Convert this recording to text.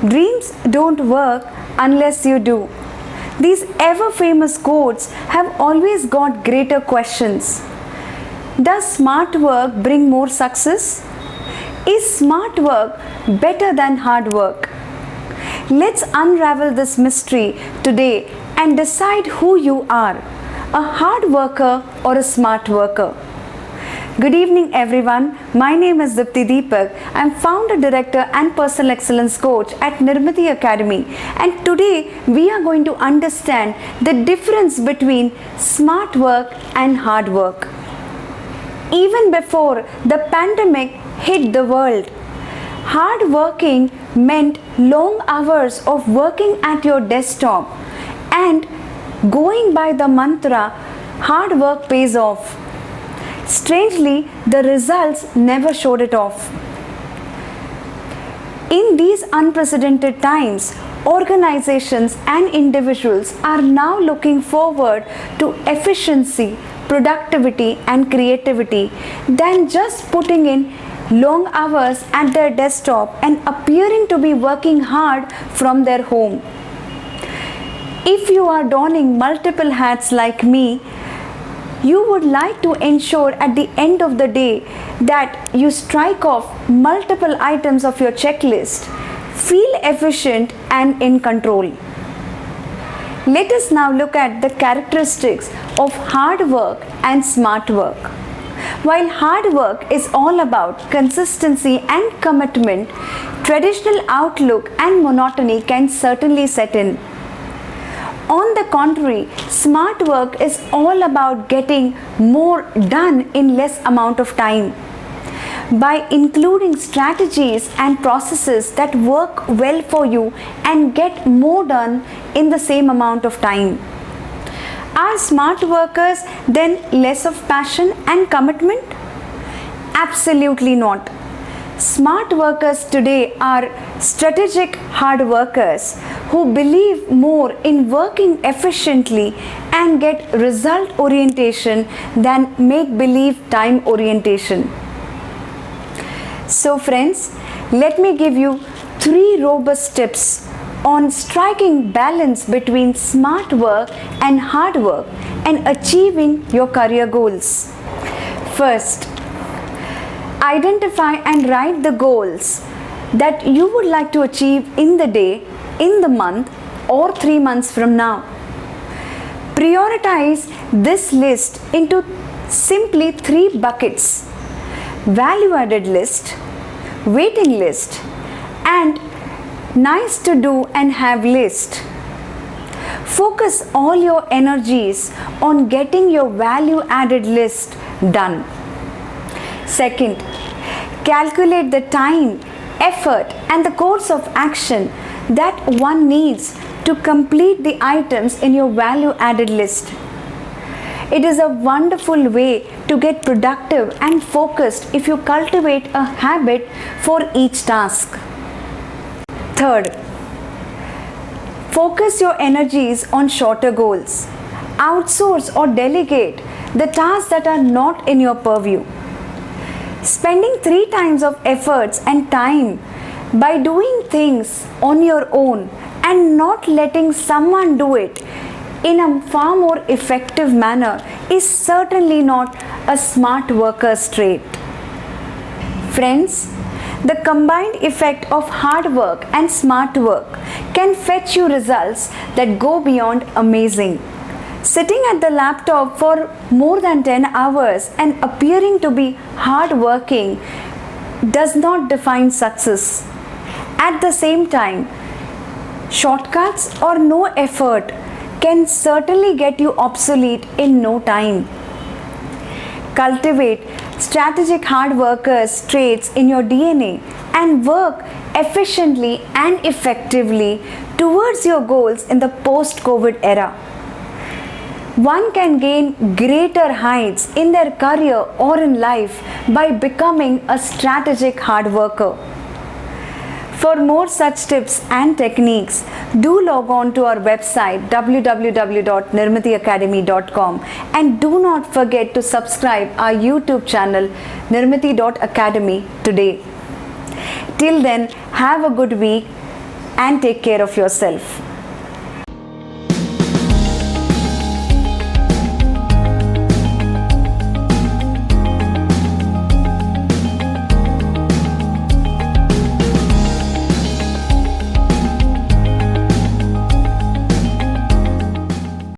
Dreams don't work unless you do. These ever famous quotes have always got greater questions. Does smart work bring more success? Is smart work better than hard work? Let's unravel this mystery today and decide who you are, a hard worker or a smart worker. Good evening everyone, my name is Dipti Deepak. I am founder, director and personal excellence coach at Nirmati Academy, and today we are going to understand the difference between smart work and hard work. Even before the pandemic hit the world, hard working meant long hours of working at your desktop and going by the mantra, hard work pays off. Strangely, the results never showed it off. In these unprecedented times, organizations and individuals are now looking forward to efficiency, productivity and creativity than just putting in long hours at their desktop and appearing to be working hard from their home. If you are donning multiple hats like me, you would like to ensure at the end of the day that you strike off multiple items of your checklist, feel efficient and in control. Let us now look at the characteristics of hard work and smart work. While hard work is all about consistency and commitment, traditional outlook and monotony can certainly set in. On the contrary, smart work is all about getting more done in less amount of time. By including strategies and processes that work well for you and get more done in the same amount of time. Are smart workers then less of passion and commitment? Absolutely not. Smart workers today are strategic hard workers who believe more in working efficiently and get result orientation than make-believe time orientation. So friends, let me give you 3 robust tips on striking balance between smart work and hard work and achieving your career goals. First, identify and write the goals that you would like to achieve in the day, in the month or 3 months from now. Prioritize this list into simply 3 buckets: value added list, waiting list and nice to do and have list. Focus all your energies on getting your value added list done. Second, calculate the time, effort and the course of action that one needs to complete the items in your value added list. It is a wonderful way to get productive and focused if you cultivate a habit for each task. Third, focus your energies on shorter goals. Outsource or delegate the tasks that are not in your purview. Spending 3 times of efforts and time by doing things on your own and not letting someone do it in a far more effective manner is certainly not a smart worker's trait. Friends, the combined effect of hard work and smart work can fetch you results that go beyond amazing. Sitting at the laptop for more than 10 hours and appearing to be hardworking does not define success. At the same time, shortcuts or no effort can certainly get you obsolete in no time. Cultivate strategic hard workers' traits in your DNA and work efficiently and effectively towards your goals in the post-COVID era. One can gain greater heights in their career or in life by becoming a strategic hard worker. For more such tips and techniques, do log on to our website www.nirmatiacademy.com and do not forget to subscribe our YouTube channel Nirmati.academy today. Till then, have a good week. and take care of yourself.